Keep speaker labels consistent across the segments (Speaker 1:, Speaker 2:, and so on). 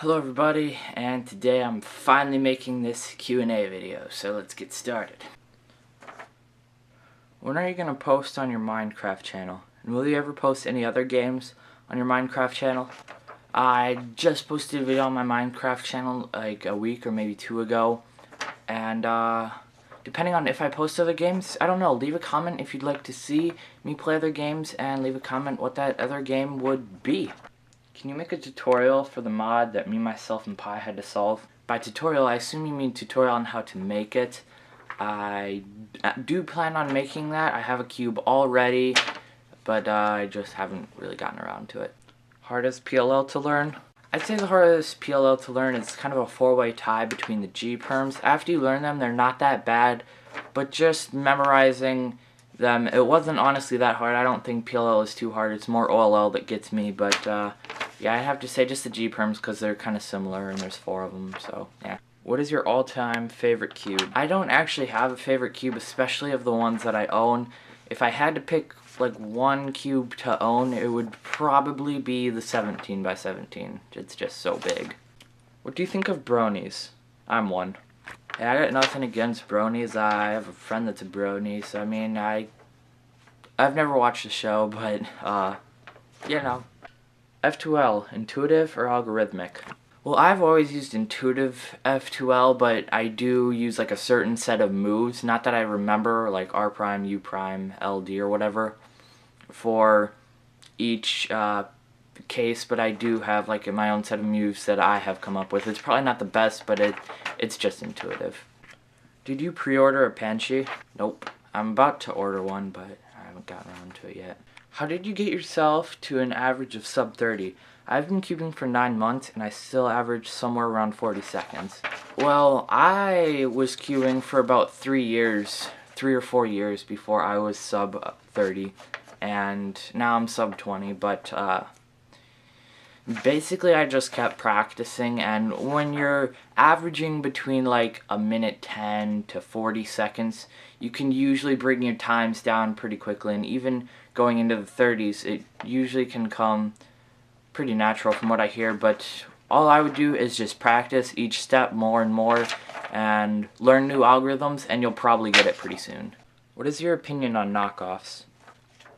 Speaker 1: Hello everybody, and today I'm finally making this Q&A video, so let's get started. When are you going to post on your Minecraft channel? And will you ever post any other games on your Minecraft channel? I just posted a video on my Minecraft channel like a week or maybe two ago, and depending on if I post other games, I don't know, leave a comment if you'd like to see me play other games, and leave a comment what that other game would be. Can you make a tutorial for the mod that me, myself, and Pi had to solve? By tutorial, I assume you mean tutorial on how to make it. I do plan on making that. I have a cube already, but I just haven't really gotten around to it. Hardest PLL to learn? I'd say the hardest PLL to learn is kind of a four-way tie between the G perms. After you learn them, they're not that bad, but just memorizing them, it wasn't honestly that hard. I don't think PLL is too hard. It's more OLL that gets me, but yeah, I have to say just the G perms because they're kind of similar and there's 4 of them, so yeah. What is your all-time favorite cube? I don't actually have a favorite cube, especially of the ones that I own. If I had to pick like one cube to own, it would probably be the 17 by 17. It's just so big. What do you think of bronies? I'm one. Yeah, I got nothing against bronies. I have a friend that's a brony, so I mean, I've never watched the show, but you know. F2L, intuitive or algorithmic? Well, I've always used intuitive F2L, but I do use like a certain set of moves, not that I remember, like R prime, U prime, LD or whatever, for each case, but I do have like my own set of moves that I have come up with. It's probably not the best, but it's just intuitive. Did you pre-order a Panshi? Nope. I'm about to order one, but I haven't gotten around to it yet. How did you get yourself to an average of sub 30? I've been cubing for 9 months and I still average somewhere around 40 seconds. Well, I was cubing for about 3 years, 3 or 4 years before I was sub 30, and now I'm sub 20, but basically I just kept practicing, and when you're averaging between like a minute 10 to 40 seconds, you can usually bring your times down pretty quickly, and even going into the 30s, it usually can come pretty natural from what I hear, but all I would do is just practice each step more and more and learn new algorithms, and you'll probably get it pretty soon. What is your opinion on knockoffs?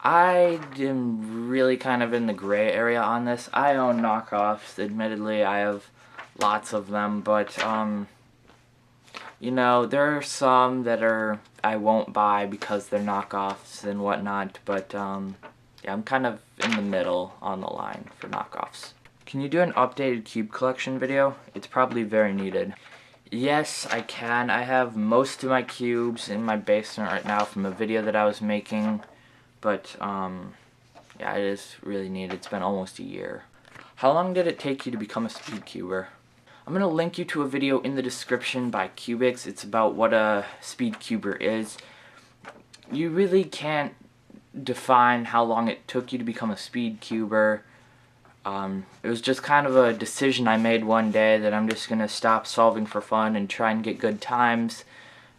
Speaker 1: I am really kind of in the gray area on this. I own knockoffs, admittedly. I have lots of them, but you know, there are some that I won't buy because they're knockoffs and whatnot, but yeah, I'm kind of in the middle on the line for knockoffs. Can you do an updated cube collection video? It's probably very needed. Yes, I can. I have most of my cubes in my basement right now from a video that I was making, but yeah, it is really needed. It's been almost a year. How long did it take you to become a speed cuber? I'm going to link you to a video in the description by Cubix. It's about what a speed cuber is. You really can't define how long it took you to become a speed cuber. It was just kind of a decision I made one day that I'm just going to stop solving for fun and try and get good times.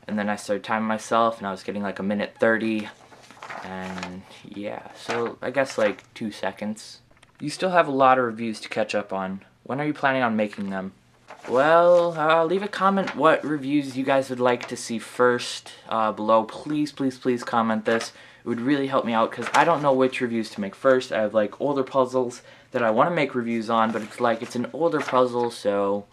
Speaker 1: And then I started timing myself, and I was getting like a minute 30. And yeah, so I guess like 2 seconds. You still have a lot of reviews to catch up on. When are you planning on making them? Well, leave a comment what reviews you guys would like to see first below. Please, please, please comment this. It would really help me out because I don't know which reviews to make first. I have like older puzzles that I want to make reviews on, but it's an older puzzle, so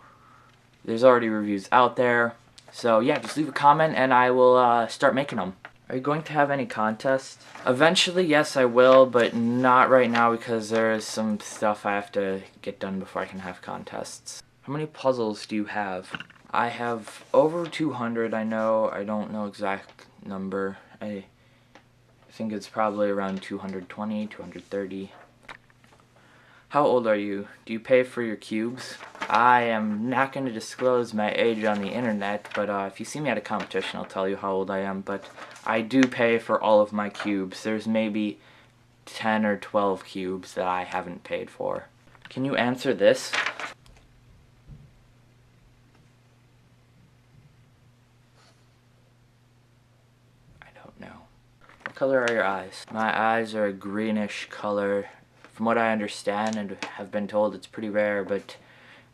Speaker 1: there's already reviews out there. So yeah, just leave a comment and I will start making them. Are you going to have any contests? Eventually, yes, I will, but not right now because there is some stuff I have to get done before I can have contests. How many puzzles do you have? I have over 200, I know. I don't know exact number. I think it's probably around 220, 230. How old are you? Do you pay for your cubes? I am not going to disclose my age on the internet, but if you see me at a competition, I'll tell you how old I am. But I do pay for all of my cubes. There's maybe 10 or 12 cubes that I haven't paid for. Can you answer this? I don't know. What color are your eyes? My eyes are a greenish color. From what I understand and have been told, it's pretty rare, but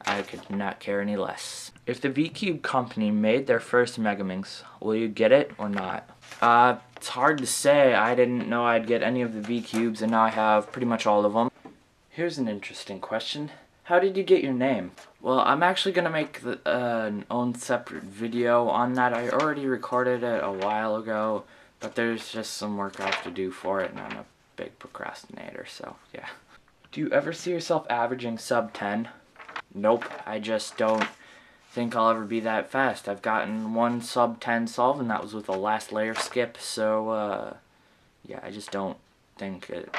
Speaker 1: I could not care any less. If the V-Cube company made their first Megaminx, will you get it or not? It's hard to say. I didn't know I'd get any of the V-Cubes, and now I have pretty much all of them. Here's an interesting question. How did you get your name? Well, I'm actually going to make an own separate video on that. I already recorded it a while ago, but there's just some work I have to do for it, and I'm a big procrastinator, so yeah. Do you ever see yourself averaging sub 10? Nope, I just don't think I'll ever be that fast. I've gotten one sub 10 solve, and that was with a last layer skip, so yeah, I just don't think it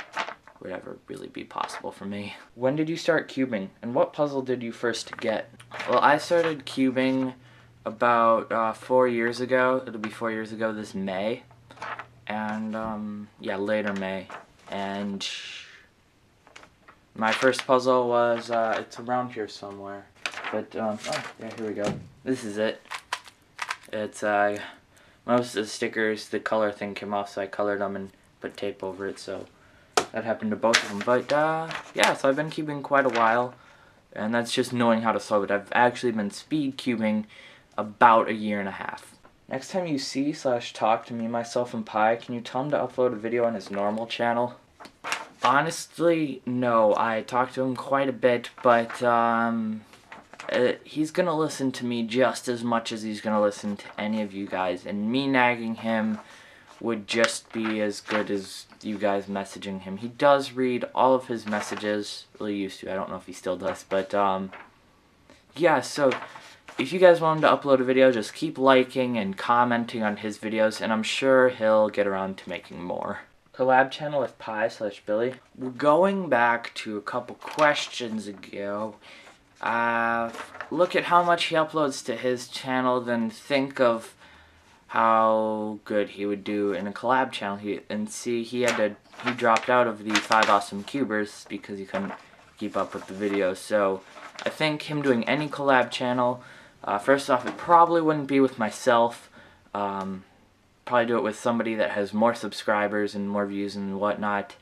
Speaker 1: would ever really be possible for me. When did you start cubing, and what puzzle did you first get? Well, I started cubing about 4 years ago. It'll be 4 years ago this May, and yeah, later May, and my first puzzle was, it's around here somewhere, but, oh, yeah, here we go. This is it. It's, most of the stickers, the color thing came off, so I colored them and put tape over it, so that happened to both of them. But, yeah, so I've been cubing quite a while, and that's just knowing how to solve it. I've actually been speed cubing about 1.5 years. Next time you see/talk to me, myself, and Pi, can you tell him to upload a video on his normal channel? Honestly, no. I talked to him quite a bit, but he's going to listen to me just as much as he's going to listen to any of you guys, and me nagging him would just be as good as you guys messaging him. He does read all of his messages. Well, he used to. I don't know if he still does, but yeah, so if you guys want him to upload a video, just keep liking and commenting on his videos, and I'm sure he'll get around to making more. Collab channel with Pi/Billy. We're going back to a couple questions ago. Look at how much he uploads to his channel, then think of how good he would do in a collab channel. And see, he dropped out of the 5 Awesome Cubers because he couldn't keep up with the videos. So I think him doing any collab channel, first off, it probably wouldn't be with myself. Probably do it with somebody that has more subscribers and more views and whatnot,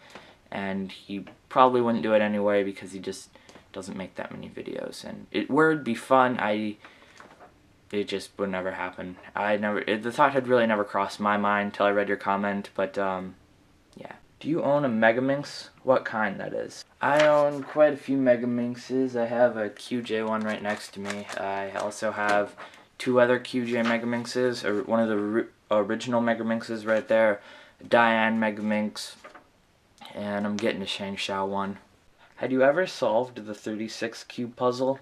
Speaker 1: and he probably wouldn't do it anyway because he just doesn't make that many videos, and it would be fun. It just would never happen. The thought had really never crossed my mind until I read your comment, but yeah. Do you own a Megaminx? What kind, that is? I own quite a few Megaminxes. I have a QJ one right next to me. I also have 2 other QJ Megaminxes, or one of the original Megaminxes right there, a Diane Megaminx, and I'm getting a Shangshao one. Had you ever solved the 36 cube puzzle?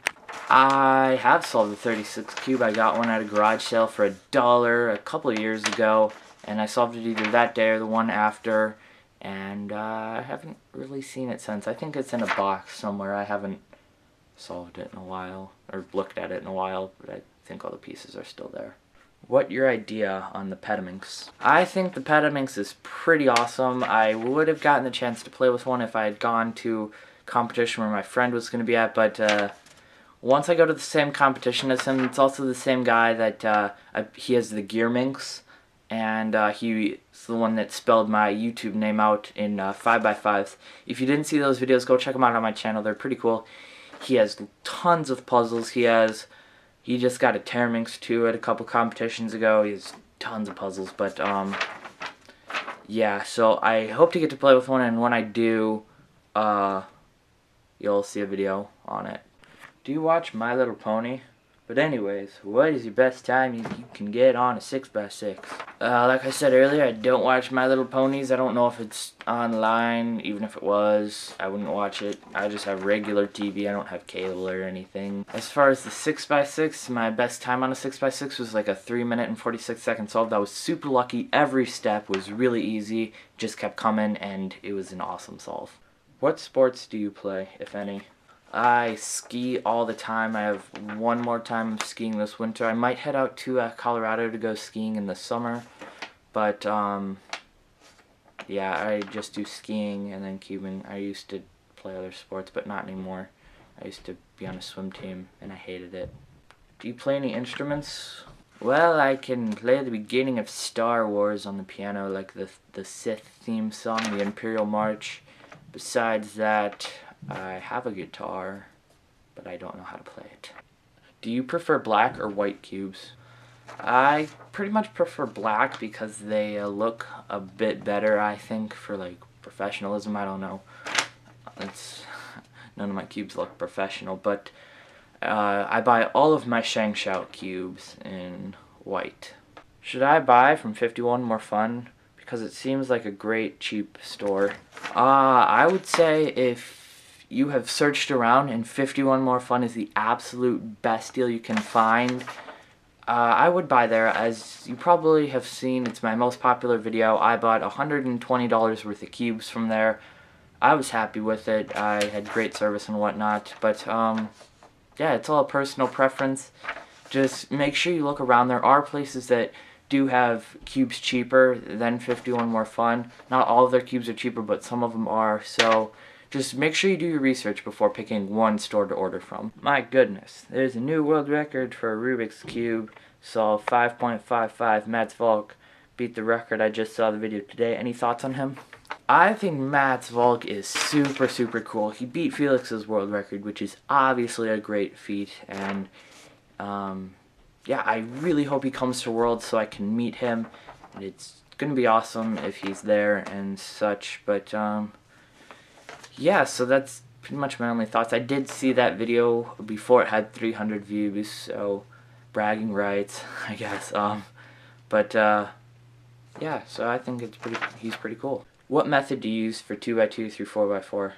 Speaker 1: I have solved the 36 cube. I got one at a garage sale for $1 a couple of years ago, and I solved it either that day or the one after, and I haven't really seen it since. I think it's in a box somewhere. I haven't solved it in a while, or looked at it in a while, but I think all the pieces are still there. What your idea on the Petaminx? I think the Petaminx is pretty awesome. I would have gotten the chance to play with one if I had gone to competition where my friend was going to be at, but once I go to the same competition as him, it's also the same guy that he has the Gearminx, and he's the one that spelled my YouTube name out in 5x5s. If you didn't see those videos, go check them out on my channel. They're pretty cool. He has tons of puzzles. He just got a Terminx too at a couple competitions ago. He has tons of puzzles, but yeah, so I hope to get to play with one, and when I do, you'll see a video on it. Do you watch My Little Pony? But anyways, what is your best time you can get on a 6x6? Like I said earlier, I don't watch My Little Ponies. I don't know if it's online. Even if it was, I wouldn't watch it. I just have regular TV. I don't have cable or anything. As far as the 6x6, my best time on a 6x6 was like a 3-minute and 46-second solve. I was super lucky. Every step was really easy. Just kept coming, and it was an awesome solve. What sports do you play, if any? I ski all the time. I have one more time of skiing this winter. I might head out to Colorado to go skiing in the summer, but yeah, I just do skiing and then cubing. I used to play other sports, but not anymore. I used to be on a swim team, and I hated it. Do you play any instruments? Well, I can play the beginning of Star Wars on the piano, like the Sith theme song, the Imperial March. Besides that, I have a guitar, but I don't know how to play it. Do you prefer black or white cubes? I pretty much prefer black because they look a bit better, I think, for like professionalism. I don't know. None of my cubes look professional, but I buy all of my ShangShou cubes in white. Should I buy from 51 More Fun? Because it seems like a great cheap store. I would say if you have searched around and 51 More Fun is the absolute best deal you can find, I would buy there. As you probably have seen, it's my most popular video. I bought $120 worth of cubes from there. I was happy with it. I had great service and whatnot, but yeah, it's all a personal preference. Just make sure you look around. There are places that do have cubes cheaper than 51 More Fun. Not all of their cubes are cheaper, but some of them are. So just make sure you do your research before picking one store to order from. My goodness, there's a new world record for a Rubik's Cube. Solved 5.55. Mats Volk beat the record. I just saw the video today. Any thoughts on him? I think Mats Volk is super cool. He beat Felix's world record, which is obviously a great feat, and yeah, I really hope he comes to Worlds so I can meet him. And it's gonna be awesome if he's there and such, but yeah, so that's pretty much my only thoughts. I did see that video before it had 300 views, so bragging rights, I guess. But yeah, so I think he's pretty cool. What method do you use for 2x2 through 4x4?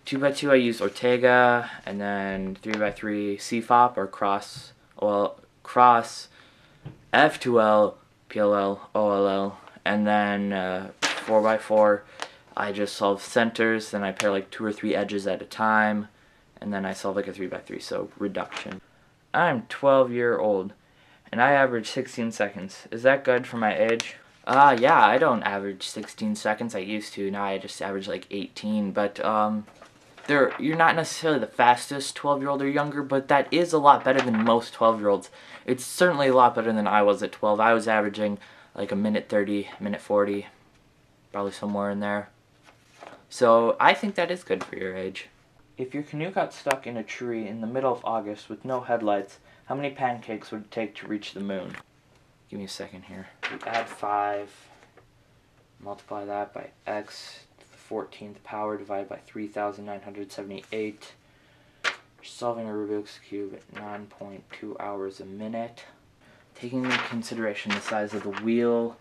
Speaker 1: 2x2 I use Ortega, and then 3x3 CFOP or cross F2L, PLL, OLL, and then 4x4 I just solve centers, then I pair like 2 or 3 edges at a time, and then I solve like a 3x3, so reduction. I'm 12-year-old, and I average 16 seconds. Is that good for my age? Yeah, I don't average 16 seconds. I used to. Now I just average like 18. But you're not necessarily the fastest 12-year-old or younger, but that is a lot better than most 12-year-olds. It's certainly a lot better than I was at 12. I was averaging like a minute 30, minute 40, probably somewhere in there. So I think that is good for your age. If your canoe got stuck in a tree in the middle of August with no headlights, how many pancakes would it take to reach the moon? Give me a second here. We add 5, multiply that by x to the 14th power divided by 3,978. We're solving a Rubik's Cube at 9.2 hours a minute. Taking into consideration the size of the wheel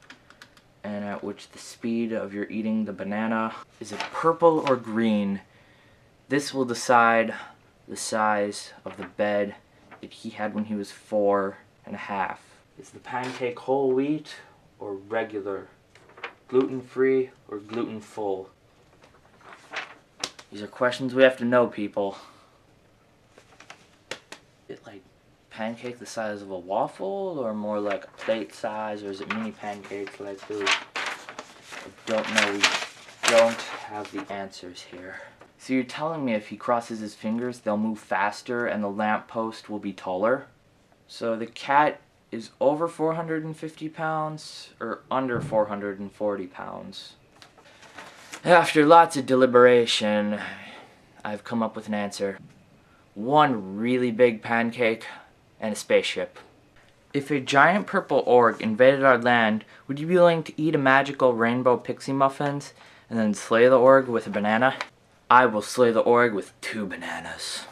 Speaker 1: and at which the speed of your eating the banana, is it purple or green? This will decide the size of the bed that he had when he was 4.5. Is the pancake whole wheat or regular? Gluten-free or gluten-full? These are questions we have to know, people. Is it like pancake the size of a waffle, or more like a plate size, or is it mini pancakes like those? I don't know. We don't have the answers here. So you're telling me if he crosses his fingers, they'll move faster and the lamppost will be taller? So the cat is over 450 pounds or under 440 pounds? After lots of deliberation, I've come up with an answer. One really big pancake and a spaceship. If a giant purple orc invaded our land, would you be willing to eat a magical rainbow pixie muffins and then slay the orc with a banana? I will slay the orc with 2 bananas.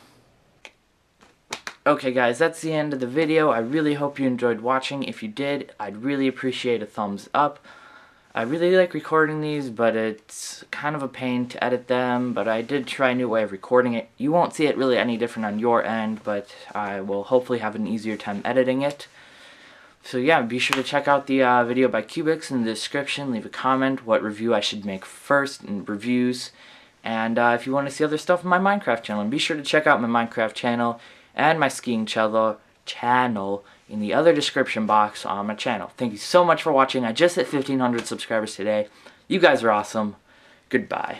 Speaker 1: Okay guys, that's the end of the video. I really hope you enjoyed watching. If you did, I'd really appreciate a thumbs up. I really like recording these, but it's kind of a pain to edit them, but I did try a new way of recording it. You won't see it really any different on your end, but I will hopefully have an easier time editing it. So yeah, be sure to check out the video by Cubix in the description. Leave a comment what review I should make first in reviews. And if you want to see other stuff on my Minecraft channel, be sure to check out my Minecraft channel and my skiing channel in the other description box on my channel. Thank you so much for watching. I just hit 1,500 subscribers today. You guys are awesome. Goodbye.